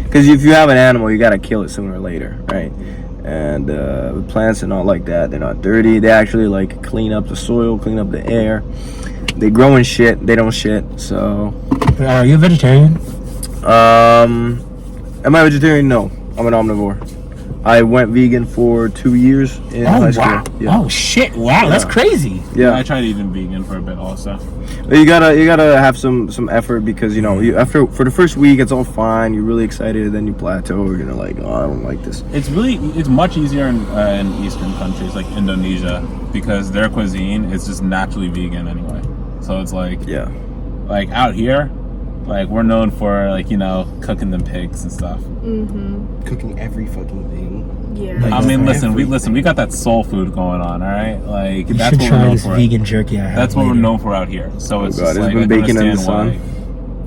Because if you have an animal, you gotta kill it sooner or later, right? And plants are not like that. They're not dirty. They actually like clean up the soil, clean up the air. They grow in shit. They don't shit. So. Are you a vegetarian? Am I a vegetarian? No, I'm an omnivore. I went vegan for 2 years in high school. Wow. Yeah. Oh shit! Wow, that's crazy. Yeah, I tried eating vegan for a bit also. You gotta have some effort because you know for the first week it's all fine. You're really excited, and then you plateau. You're like, oh, I don't like this. It's much easier in Eastern countries like Indonesia because their cuisine is just naturally vegan anyway. So it's like like out here, like we're known for like cooking them pigs and stuff. Mm-hmm. Cooking every fucking thing. Yeah. Like, I mean, listen, we got that soul food going on, all right? Like You that's should what try we're known this for. vegan jerky I have That's what later. we're known for out here. So it's just it's like been I baking in the understand sun.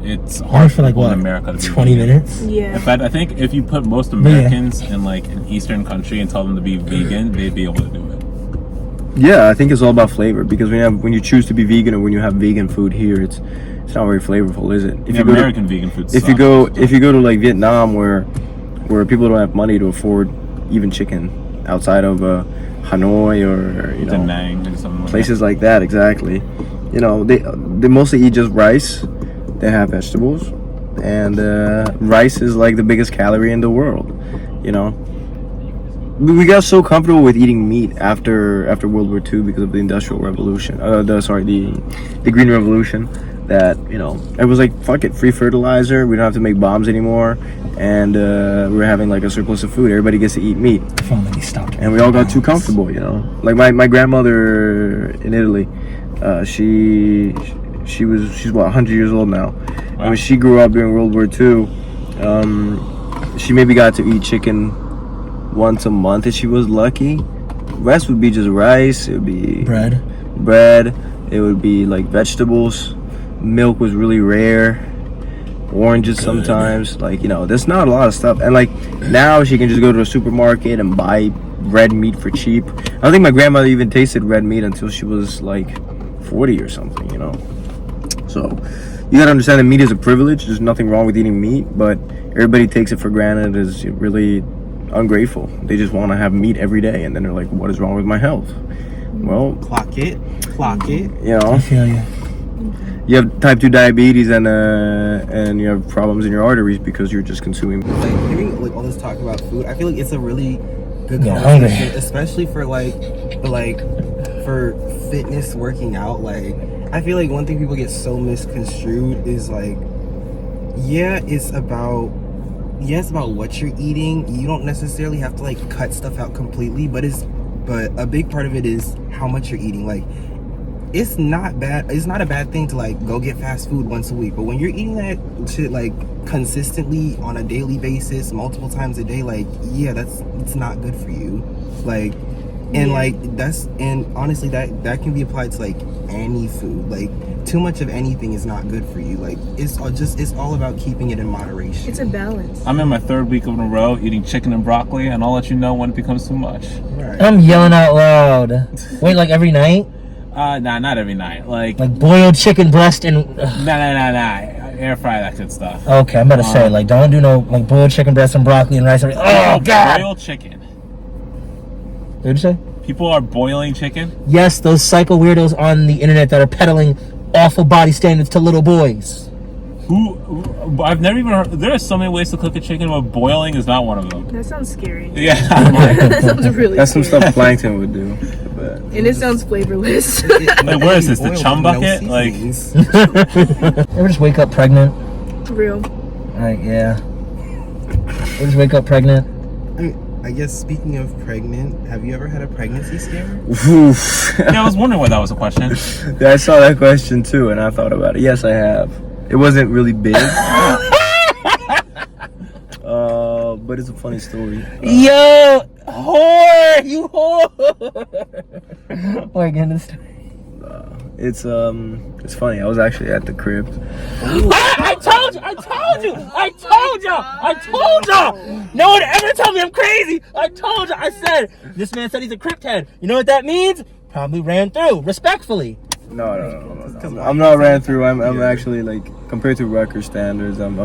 why it's Only hard for like people what? in America to be 20 vegan. minutes? Yeah. In fact, I think if you put most Americans in like an Eastern country and tell them to be vegan, they'd be able to do it. Yeah, I think it's all about flavor because when you choose to be vegan or when you have vegan food here, it's not very flavorful, is it? If you go American vegan food. if you go to like Vietnam where people don't have money to afford even chicken outside of Hanoi or Da Nang or something like places like that, exactly. They mostly eat just rice. They have vegetables, and rice is like the biggest calorie in the world. We got so comfortable with eating meat after World War II because of the Industrial Revolution. The Green Revolution. That it was like fuck it, free fertilizer. We don't have to make bombs anymore, and we're having like a surplus of food. Everybody gets to eat meat, and we all got too comfortable. Like my grandmother in Italy, she's what 100 years old now. Wow. And when she grew up during World War II, she maybe got to eat chicken once a month if she was lucky. The rest would be just rice. It would be bread. It would be like vegetables. Milk was really rare. Oranges sometimes. Like there's not a lot of stuff. And like now she can just go to a supermarket and buy red meat for cheap. I don't think my grandmother even tasted red meat until she was like 40 or something. So you gotta understand that meat is a privilege. There's nothing wrong with eating meat, but everybody takes it for granted as really ungrateful. They just want to have meat every day, and then they're like, what is wrong with my health? Well, clock it. I feel you. You have type 2 diabetes and you have problems in your arteries because you're just consuming. Like hearing like all this talk about food, I feel like it's a really good conversation, especially for for fitness, working out. Like I feel like one thing people get so misconstrued is like, it's about what you're eating. You don't necessarily have to like cut stuff out completely, but a big part of it is how much you're eating. Like it's not bad. It's not a bad thing to like go get fast food once a week, but when you're eating that shit like consistently on a daily basis, multiple times a day, like it's not good for you. Like, and and honestly, that can be applied to like any food. Like too much of anything is not good for you. Like it's all about keeping it in moderation. It's a balance. I'm in my 3rd week in a row eating chicken and broccoli, and I'll let you know when it becomes too much. Right. I'm yelling out loud. Wait, like every night? Nah, not every night. Like boiled chicken breast and. Nah. Air fry that good stuff. Okay, I'm about to say like don't do no like boiled chicken breast and broccoli and rice. Oh god! Boiled chicken. What did you say? People are boiling chicken? Yes, those psycho weirdos on the internet that are peddling awful body standards to little boys. I've never even heard. There are so many ways to cook a chicken, but boiling is not one of them. That sounds scary. Yeah. That sounds really That's scary. some stuff Plankton would do. But And it sounds flavorless. Like, where is this? The chum bucket? Like, Ever just wake up pregnant? For real. Like, yeah. Ever just wake up pregnant? I guess speaking of pregnant, have you ever had a pregnancy scare? yeah, I was wondering why that was a question. Yeah, I saw that question too, and I thought about it. Yes, I have. It wasn't really big, but it's a funny story. Yo, whore, you whore. Oh my goodness. It's funny. I was actually at the crib. I told y'all. No one ever told me I'm crazy. I told you. I said, this man said he's a crypt head. You know what that means? Probably ran through, respectfully. No. I'm not ran through. I'm actually like compared to record standards. I'm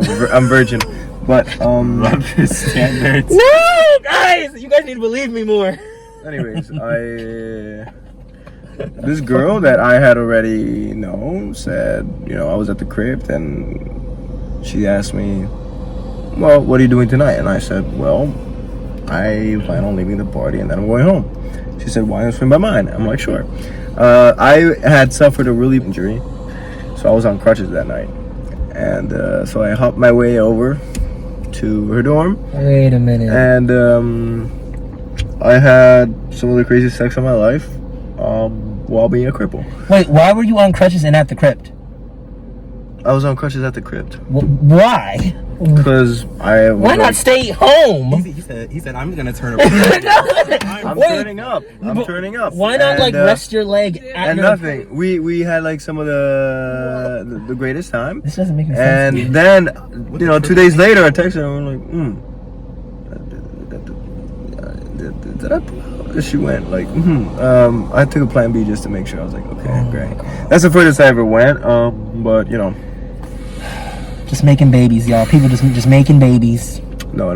virgin, but Record standards. No, guys, you guys need to believe me more. Anyways, this girl that I had already known said, I was at the crib and she asked me, well, what are you doing tonight? And I said, well, I plan on leaving the party and then I'm going home. She said, why don't you swing by mine? I'm like, sure. I had suffered a really injury, so I was on crutches that night. And so I hopped my way over to her dorm. Wait a minute. And I had some of the craziest sex of my life while being a cripple. Wait, why were you on crutches and at the crypt? I was on crutches at the crypt. Why? Because I was Why not stay home? He said, I'm gonna turn around. I'm turning up. Why not And, rest your leg at and your... nothing. We had like some of the greatest time. This doesn't make any sense. And then 2 days later I texted her and I'm like, did she went like, I took a plan B just to make sure. I was like, okay, great. That's the furthest I ever went. But just making babies, y'all. People just making babies. No.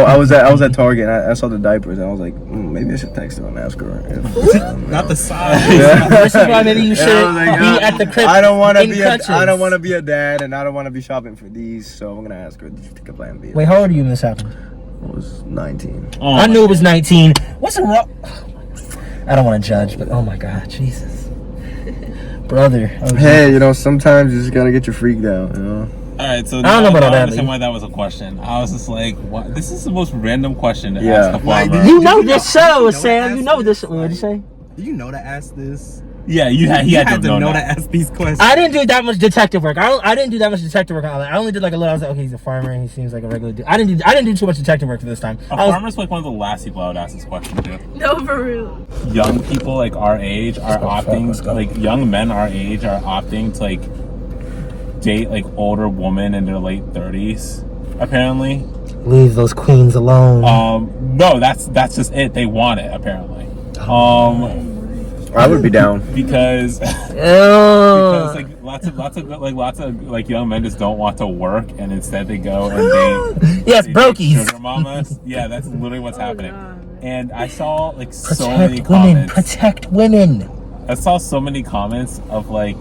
I was at Target and I saw the diapers and I was like, maybe I should text her and ask her. If, Not the size. This is why maybe you should like, be at the crib. I don't want to in be. crutches. I don't want to be a dad, and I don't want to be shopping for these. So I'm gonna ask her. Did you take a plan B? Wait, how old are you when this happened? I was 19. Oh, I knew it was 19. What's wrong? I don't want to judge, but oh my God, Jesus, brother. Oh, Hey, sometimes you just gotta get your freak down. All right, so I don't know about all that, understand Lee. why that was a question. I was just like, what? This is the most random question to Yeah. ask a farmer. You know this show, know Sam. what You know ask this. this? What did you say? Do you know to ask this? Yeah, he had to know to that. ask these questions. I didn't do that much detective work. I didn't do that much detective work. I only did like a little. I was like, okay, he's a farmer and he seems like a regular dude. I didn't do too much detective work for this time. Farmer's like one of the last people I would ask this question to. No, for real. Young people like our age are opting, like young men our age are opting to like date like older women in their late 30s. Apparently, Leave those queens alone. no, that's just it. They want it apparently. I would be down. Because Ew. like lots of like young men just don't want to work and instead they go and they Yes, they date brokies. sugar mamas. Yeah, that's literally what's happening. God. And I saw like so many Protect women. comments. Protect women. I saw so many comments of like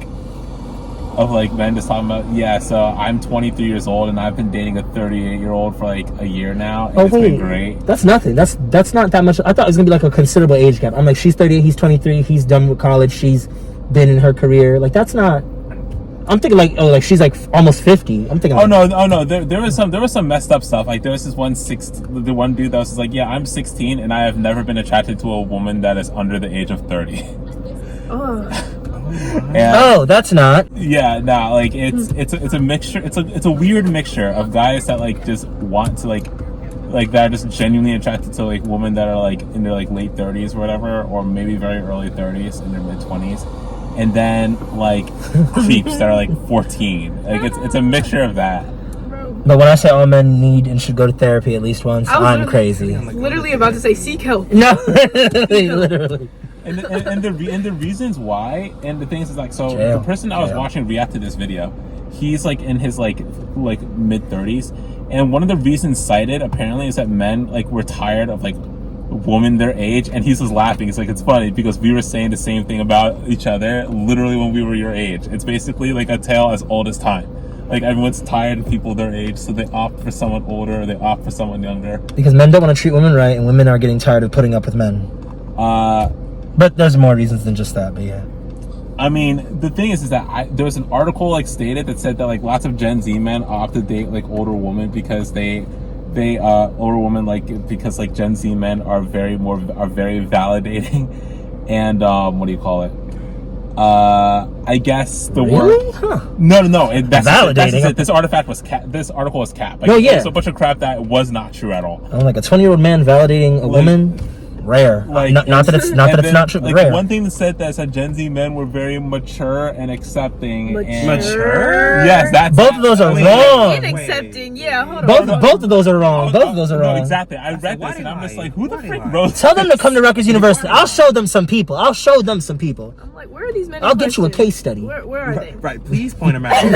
men just talking about, yeah, so I'm 23 years old and I've been dating a 38-year-old for like a year now and it's been great. That's nothing. That's not that much. I thought it was gonna be like a considerable age gap. I'm like, she's 38, he's 23, he's done with college, she's been in her career. Like that's not. I'm thinking like she's like almost 50. I'm thinking. Oh no. There was some messed up stuff. Like there was this the one dude that was just like, yeah, I'm 16 and I have never been attracted to a woman that is under the age of 30. Oh. And, that's not. yeah, nah, like it's a mixture. It's a weird mixture of guys that like just want to like that are just genuinely attracted to like women that are like in their like late 30s or whatever, or maybe very early 30s in their mid 20s, and then like creeps that are like 14. Like it's a mixture of that. But when I say all men need and should go to therapy at least once, I'm crazy. Literally about to say seek help. No, literally. And the reasons why, and the things is like, so Jail. the person I was watching react to this video, he's like in his like mid 30s, and one of the reasons cited apparently is that men like were tired of like women their age, and he's just laughing. He's like, it's funny because we were saying the same thing about each other literally when we were your age. It's basically like a tale as old as time. Like everyone's tired of people their age, so they opt for someone older or they opt for someone younger. Because men don't want to treat women right, and women are getting tired of putting up with men. But there's more reasons than just that. But yeah. I mean, the thing is that there was an article like stated that said that like lots of Gen Z men opt to date like older women because they older women like because like Gen Z men are very validating and what do you call it? I guess the word. Huh. No. That's Validating. it. This article was cap. Like, Oh, yeah. It's a bunch of crap that was not true at all. I'm like a 20-year-old man validating a woman. Rare. Like, not that it's not true. Like Rare. one thing that said Gen Z men were very mature and accepting. Mature? Yes, that's Both of those are wrong. And accepting, yeah, hold on. Both of those are wrong. Both of those are No, wrong. exactly. I read this and I'm just like, who the frick wrote Tell them to this? come to Rutgers University. I'll show them some people. Like, where are these men? I'll get you a case study. Where are they? Right, please point them out. I'm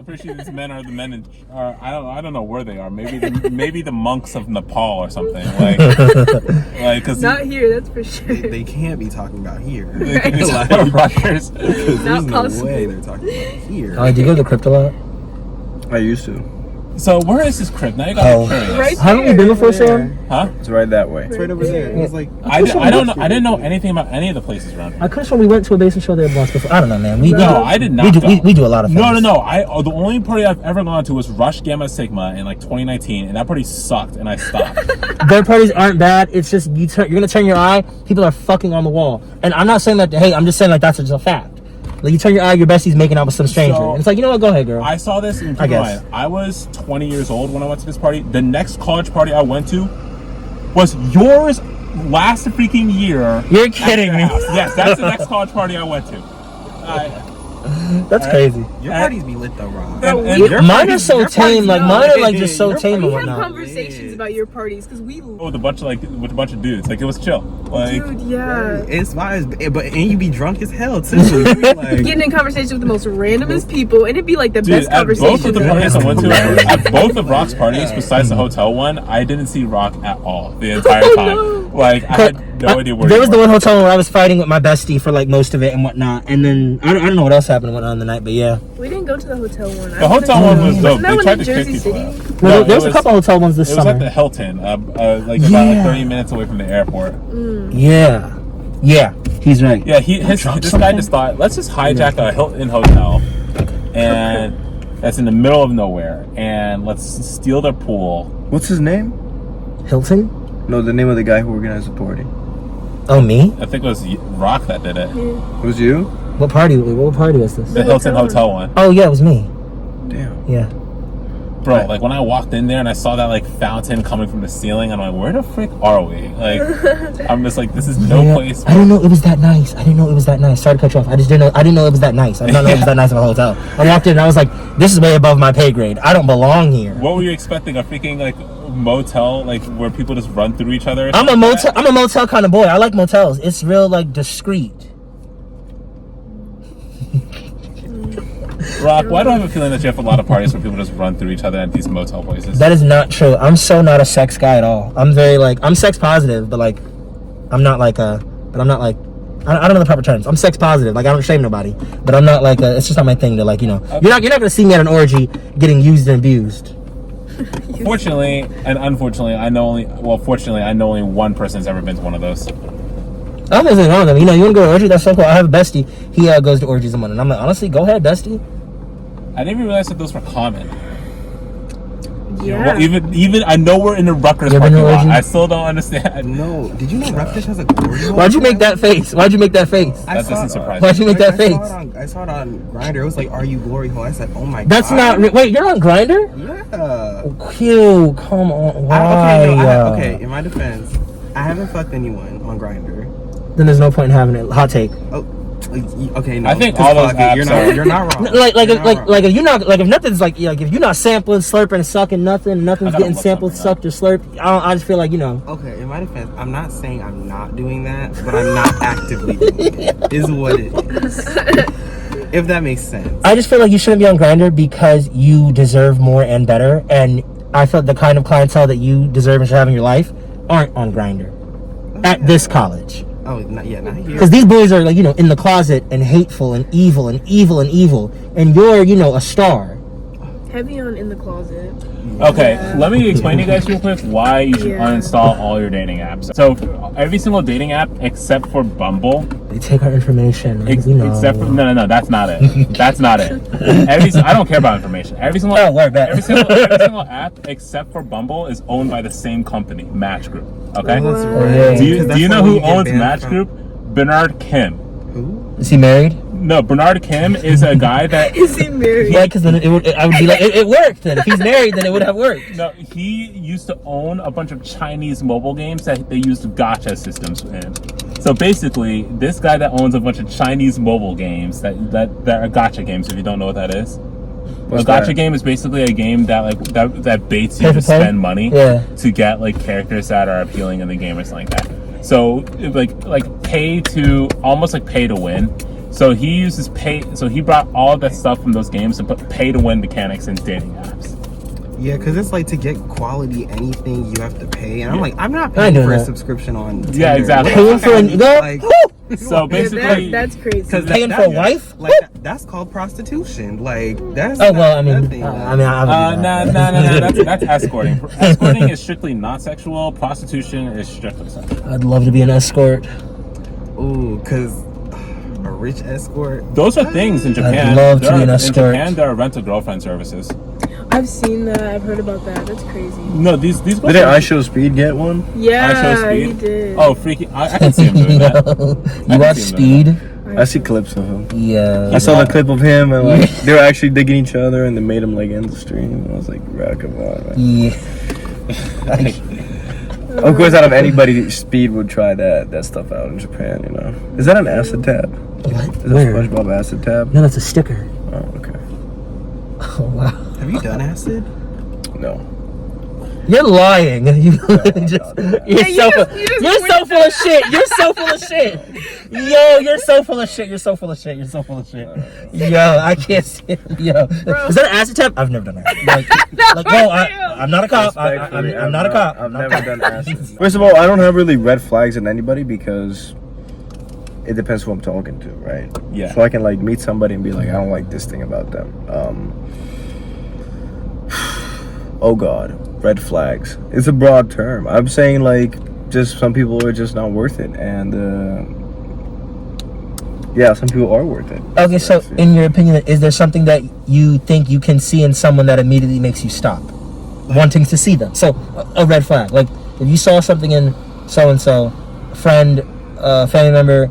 pretty sure these men are the men in, I don't know where they are. Maybe the monks of Nepal or something. Like cause Not here, that's for sure. They can't be talking about here. they could be talking about Rutgers. There's Not no possible. way they're talking about here. Do you go to the crypto lot? I used to. So where is this crib? Now you got me curious. Right Haven't we been before, Sam? Huh? It's right that way. It's right over there. It was like I don't know. I didn't know anything about any of the places around here. I could have sworn we went to a basement show there once before. I don't know, man. No, I did not. We do a lot of things. No. The only party I've ever gone to was Rush Gamma Sigma in like 2019, and that party sucked, and I stopped. Their parties aren't bad. It's just you're gonna turn your eye. People are fucking on the wall, and I'm not saying that. Hey, I'm just saying like that's just a fact. Like you turn your eye, your bestie's making out with some stranger. So, and it's like, you know what? Go ahead, girl. I saw this in I guess. mind. I was 20 years old when I went to this party. The next college party I went to was yours last freaking year. You're kidding me. Yes, that's the next college party I went to. That's crazy. your parties be lit though, Rob. Mine are so tame. Like mine are like just so tame and We have whatnot. conversations about your parties because we. With a bunch of dudes. Like it was chill. Like Dude, yeah. It's vibes, but and you be drunk as hell too. You be like, Getting in conversation with the most randomest people, and it'd be like the dude, best at both conversation. of the parties I went to, Right. at both of Rock's parties, besides the hotel one, I didn't see Rock at all the entire time. no. Like I had no idea where There he was the one hotel where I was fighting with my bestie for like most of it and whatnot, and then I don't know what else happened and whatnot on the night, but yeah. We didn't go to the hotel one. The hotel one was dope. Wasn't that They one tried in to kick Jersey people City? out. Well, No, there was it a couple hotel ones this It was summer. at the Hilton, like Yeah. about 30 minutes away from the airport. Yeah, he's right. Yeah, this guy just thought, let's just hijack a Hilton hotel, and that's in the middle of nowhere, and let's steal their pool. What's his name? Hilton? No, the name of the guy who organized the party. Oh, me? I think it was Rock that did it. It was you? What party was this? The Hilton hotel one. Oh yeah, it was me. Damn. Yeah. Bro, like when I walked in there and I saw that like fountain coming from the ceiling, I'm like, where the frick are we? Like, I'm just like, this is no place. I didn't know it was that nice. Sorry to cut you off. I didn't know it was that nice. I didn't know it was that nice of a hotel. I walked in and I was like, this is way above my pay grade. I don't belong here. What were you expecting? A freaking like motel, like where people just run through each other? I'm a motel kind of boy. I like motels. It's real like discreet. Rock, why do I have a feeling that you have a lot of parties where people just run through each other at these motel places? That is not true. I'm so not a sex guy at all. I'm very like, I'm sex positive, but like, I'm not like I don't know the proper terms. I'm sex positive. Like I don't shame nobody, but I'm not like it's just not my thing to like, you're not gonna see me at an orgy getting used and abused. Fortunately and unfortunately, fortunately, I know only one person has ever been to one of those. I don't think there's wrong with them. You want to go to orgy? That's so cool. I have a bestie. He goes to orgies and whatnot. And I'm like, honestly, go ahead, bestie. I didn't even realize that those were common. Yeah. Well, even I know we're in the Rutgers You ever parking been to lot. orgy? I still don't understand. no. Did you know Rutgers has a glory hole? Why'd you make that face? That doesn't surprise me. Why'd you make that face? I saw it on Grindr. It was like, "Are you glory hole?" I said, "Oh my That's god." not. Wait, you're on Grindr? Yeah. Q, come on. Why? Okay. In my defense, I haven't fucked anyone on Grindr. Then there's no point in having it. Hot take. Oh. Okay, no. I think just all those fuck it. apps You're not wrong. If you're not if nothing's like if you're not sampling, slurping, sucking nothing's getting sampled, sucked or slurped. I just feel like Okay, in my defense, I'm not saying I'm not doing that, but I'm not actively doing it. Is what it is. If that makes sense. I just feel like you shouldn't be on Grindr because you deserve more and better. And I felt the kind of clientele that you deserve and should have in your life aren't on Grindr at this college. Oh, not here. Because these boys are like, in the closet and hateful and evil and evil and evil. And you're, a star. Heavy on in the closet. Okay, let me explain to you guys real quick why you should Yeah. uninstall all your dating apps. So every single dating app except for Bumble, They take our information. except for no, that's not it. That's not it. I don't care about information. Every single every single app except for Bumble is owned by the same company, Match Group. Okay. Oh, that's What? right. Do you 'Cause know that's who why you get owns banned Match from- Group? Bernard Kim. Who? Is he married? No, Bernard Kim is a guy that. Is he married? Yeah, because then I would be like, it worked. Then if he's married, then it would have worked. No, he used to own a bunch of Chinese mobile games that they used gacha systems in. So basically, this guy that owns a bunch of Chinese mobile games that are gacha games. If you don't know what that is, What's a gacha that? game is basically a game that baits you Pay to for pay? spend money Yeah. to get like characters that are appealing in the game or something like that. So like pay to win. So he uses pay. So he brought all that stuff from those games to put pay to win mechanics in dating apps. Yeah, because it's like to get quality anything you have to pay, and I'm like, I'm not I paying know for a that. subscription on Tinder. Yeah, exactly. Paying for a girl? Like, So basically, that's crazy. Paying for a wife? Like that's called prostitution. Like that's. Oh well, I mean, nothing, I mean, I would do that. no. That's escorting. Escorting is strictly not sexual. Prostitution is strictly sexual. I'd love to be an escort. Ooh, because a rich escort. Those are things in Japan. I'd love to be an In escort. Japan, there are rental girlfriend services. I've seen that. I've heard about that. That's crazy. No, these. Didn't I Show Speed get one? Yeah, Speed? he did. Oh, freaky! I can see him doing that. You watch Speed? I see clips of him. Yeah. I saw the clip of him and like they were actually digging each other and they made him like end the stream. I was like, "Right, come on, man." Yeah. Of course, out of anybody, Speed would try that stuff out in Japan. You know, is that an acid tab? What? Is that Where? SpongeBob acid tab? No, that's a sticker. Oh, okay. Oh wow. Have you done acid? No. You're lying. You're you so just full of shit. You're so full of shit. Yo, you're so full of shit. You're so full of shit. You're so full of shit. Yo, I can't see. Yo, is that an acid tap? I've never done that. Like, no, I'm not a cop. I'm not a cop. I've never done acid. First of all, I don't have really red flags in anybody because it depends who I'm talking to, right? Yeah. So I can like meet somebody and be like, I don't like this thing about them. Oh God, red flags. It's a broad term. I'm saying like just some people are just not worth it, and yeah, some people are worth it. Okay, so in your opinion, is there something that you think you can see in someone that immediately makes you stop wanting to see them? So a red flag, like if you saw something in so and so, friend, family member,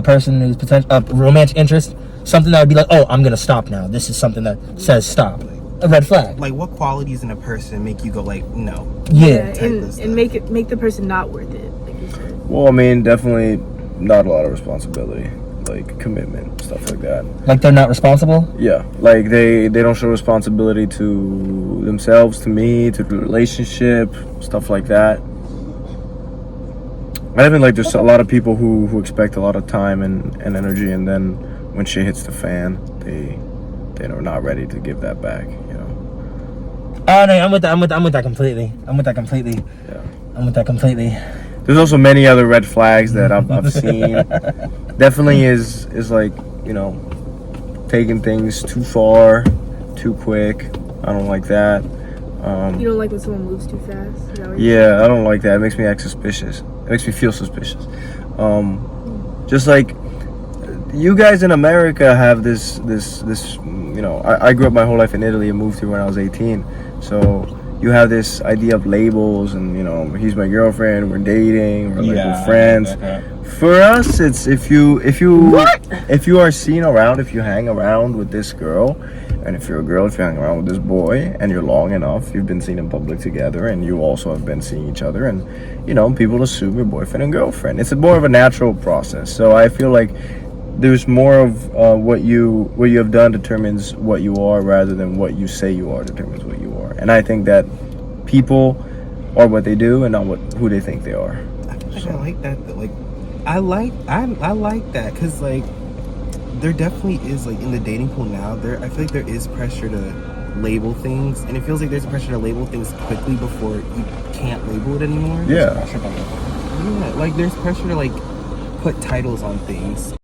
person who's potential romantic interest, something that would be like, oh, I'm gonna stop now. This is something that says stop. A red flag. Like what qualities in a person make you go like no? Yeah. and make the person not worth it, like you said. Well, I mean, definitely not a lot of responsibility, like commitment, stuff like that. Like they're not responsible? Yeah, like they don't show responsibility to themselves, to me, to the relationship, stuff like that. I think like there's a lot of people who expect a lot of time and energy, and then when shit hits the fan, they're not ready to give that back, you know. Oh no, I'm with that completely. Yeah. I'm with that completely. There's also many other red flags that I've seen. Definitely is like, you know, taking things too far, too quick. I don't like that. You don't like when someone moves too fast? Is that what Yeah, I don't like that. It makes me act suspicious. It makes me feel suspicious. Just like you guys in America have this you know, I grew up my whole life in Italy and moved here when I was 18. So you have this idea of labels and, you know, he's my girlfriend, we're dating, we're like we're friends. For us, it's if you are seen around, if you hang around with this girl, and if you're a girl, if you hang around with this boy and you're long enough, you've been seen in public together and you also have been seeing each other, and you know, people assume you're boyfriend and girlfriend. It's more of a natural process. So I feel like there's more of what you have done determines what you are, rather than what you say you are determines what you are. And I think that people are what they do and not who they think they are. I like that. Like, I like that because like there definitely is, like, in the dating pool now. I feel like there is pressure to label things, and it feels like there's a pressure to label things quickly before you can't label it anymore. Yeah. Yeah, like there's pressure to like put titles on things